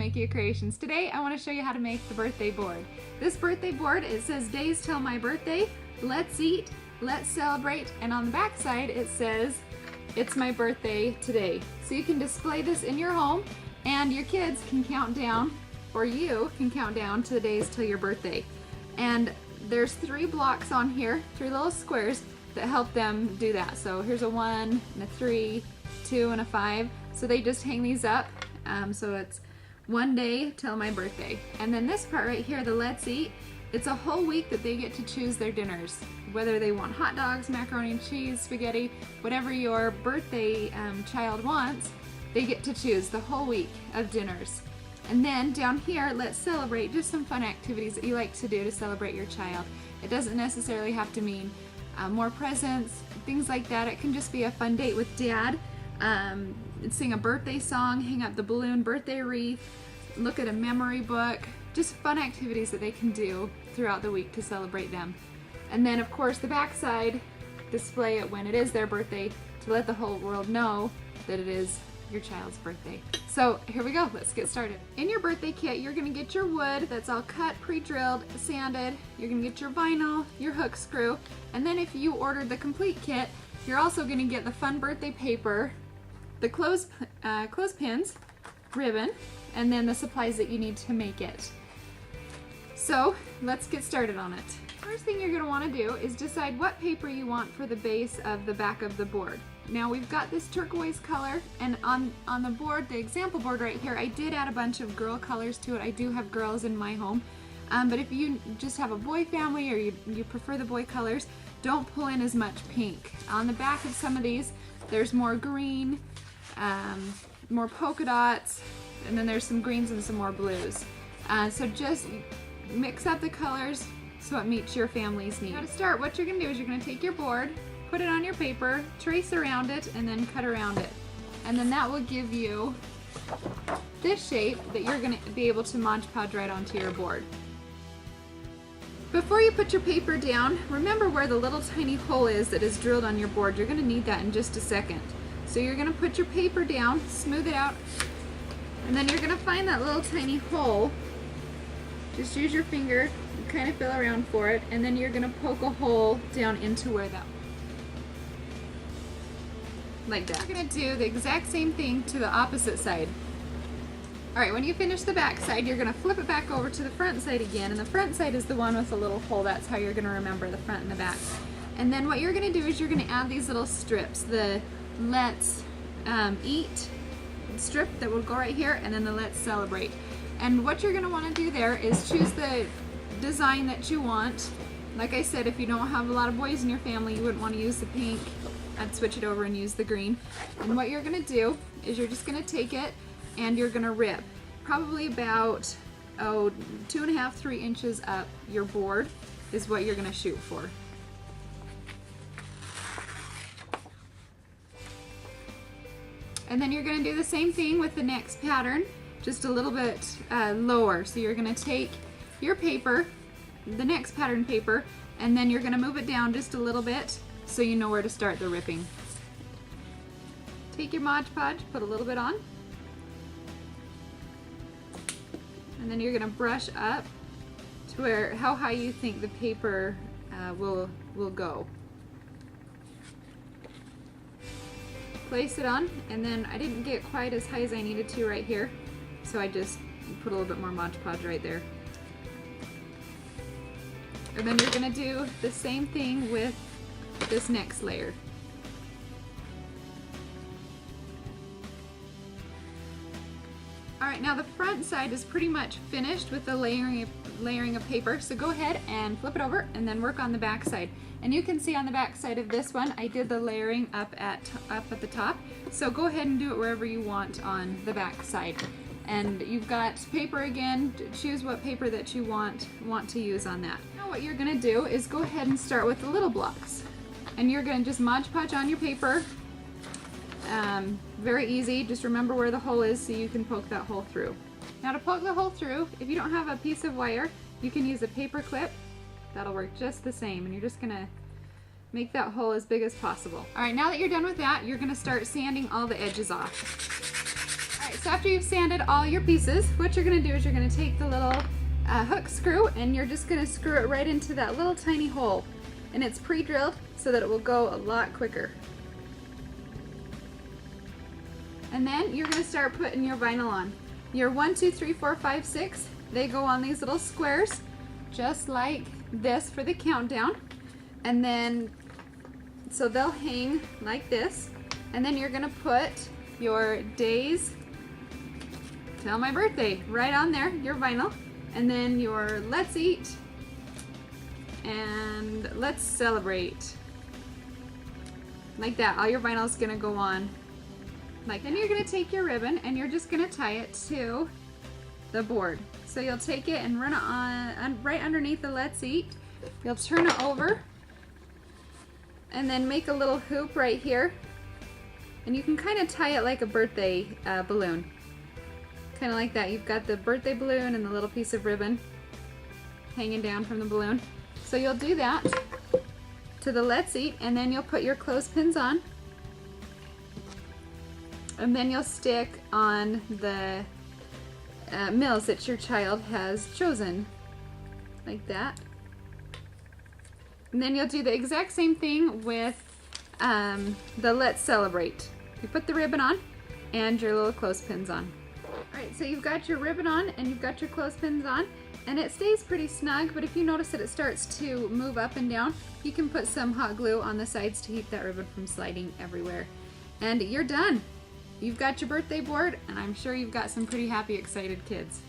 Makia Creations. Today I want to show you how to make the birthday board. This birthday board, it says days till my birthday, let's eat, let's celebrate, and on the back side it says it's my birthday today. So you can display this in your home and your kids can count down, or you can count down to the days till your birthday. And there's 3 blocks on here, 3 little squares that help them do that. So here's a 1 and a 3, 2 and a 5. So they just hang these up. So it's one day till my birthday. And then this part right here, the let's eat, it's a whole week that they get to choose their dinners. Whether they want hot dogs, macaroni and cheese, spaghetti, whatever your birthday child wants, they get to choose the whole week of dinners. And then down here, let's celebrate, just some fun activities that you like to do to celebrate your child. It doesn't necessarily have to mean more presents, things like that. It can just be a fun date with Dad. Sing a birthday song, hang up the balloon birthday wreath, look at a memory book, just fun activities that they can do throughout the week to celebrate them. And then of course the back side, display it when it is their birthday to let the whole world know that it is your child's birthday. So here we go, let's get started. In your birthday kit, you're gonna get your wood that's all cut, pre-drilled, sanded. You're gonna get your vinyl, your hook screw, and then if you ordered the complete kit, you're also gonna get the fun birthday paper, the clothespins, ribbon, and then the supplies that you need to make it. So let's get started on it. First thing you're going to want to do is decide what paper you want for the base of the back of the board. Now we've got this turquoise color, and on the board, the example board right here, I did add a bunch of girl colors to it. I do have girls in my home, but if you just have a boy family or you prefer the boy colors, don't pull in as much pink. On the back of some of these, there's more green, more polka dots, and then there's some greens and some more blues. So just mix up the colors so it meets your family's needs. Now to start, what you're going to do is you're going to take your board, put it on your paper, trace around it, and then cut around it. And then that will give you this shape that you're going to be able to Mod Podge right onto your board. Before you put your paper down, remember where the little tiny hole is that is drilled on your board. You're going to need that in just a second. So you're going to put your paper down, smooth it out, and then you're going to find that little tiny hole. Just use your finger, kind of feel around for it, and then you're going to poke a hole down into where that, like that. You're going to do the exact same thing to the opposite side. Alright, when you finish the back side, you're going to flip it back over to the front side again, and the front side is the one with the little hole. That's how you're going to remember the front and the back. And then what you're going to do is you're going to add these little strips, the let's eat strip that will go right here, and then the let's celebrate. And what you're going to want to do there is choose the design that you want. Like I said, if you don't have a lot of boys in your family, you wouldn't want to use the pink. I'd switch it over and use the green. And what you're going to do is you're just going to take it and you're going to rip probably about 2.5, 3 inches up your board is what you're going to shoot for. And then you're going to do the same thing with the next pattern, just a little bit lower. So you're going to take your paper, the next pattern paper, and then you're going to move it down just a little bit so you know where to start the ripping. Take your Mod Podge, put a little bit on, and then you're going to brush up to how high you think the paper will go. Place it on, and then I didn't get quite as high as I needed to right here, so I just put a little bit more Mod Podge right there. And then you're going to do the same thing with this next layer. Alright, now the front side is pretty much finished with the layering of paper, so go ahead and flip it over and then work on the back side. And you can see on the back side of this one, I did the layering up at the top, so go ahead and do it wherever you want on the back side. And you've got paper again, choose what paper that you want to use on that. Now what you're going to do is go ahead and start with the little blocks. And you're going to just Mod Podge on your paper. Very easy, just remember where the hole is so you can poke that hole through. Now to poke the hole through, if you don't have a piece of wire, you can use a paper clip. That'll work just the same, and you're just going to make that hole as big as possible. Alright, now that you're done with that, you're going to start sanding all the edges off. Alright, so after you've sanded all your pieces, what you're going to do is you're going to take the little hook screw and you're just going to screw it right into that little tiny hole. And it's pre-drilled so that it will go a lot quicker. And then you're going to start putting your vinyl on. Your 1, 2, 3, 4, 5, 6, they go on these little squares, just like this for the countdown. And then, so they'll hang like this. And then you're going to put your days till my birthday right on there, your vinyl. And then your let's eat and let's celebrate. Like that, all your vinyl is going to go on. Like, then you're going to take your ribbon and you're just going to tie it to the board. So you'll take it and run it on right underneath the let's eat. You'll turn it over and then make a little hoop right here. And you can kind of tie it like a birthday balloon. Kind of like that. You've got the birthday balloon and the little piece of ribbon hanging down from the balloon. So you'll do that to the let's eat and then you'll put your clothespins on. And then you'll stick on the mills that your child has chosen, like that. And then you'll do the exact same thing with the let's celebrate. You put the ribbon on and your little clothespins on. Alright, so you've got your ribbon on and you've got your clothespins on and it stays pretty snug, but if you notice that it starts to move up and down, you can put some hot glue on the sides to keep that ribbon from sliding everywhere. And you're done! You've got your birthday board, and I'm sure you've got some pretty happy, excited kids.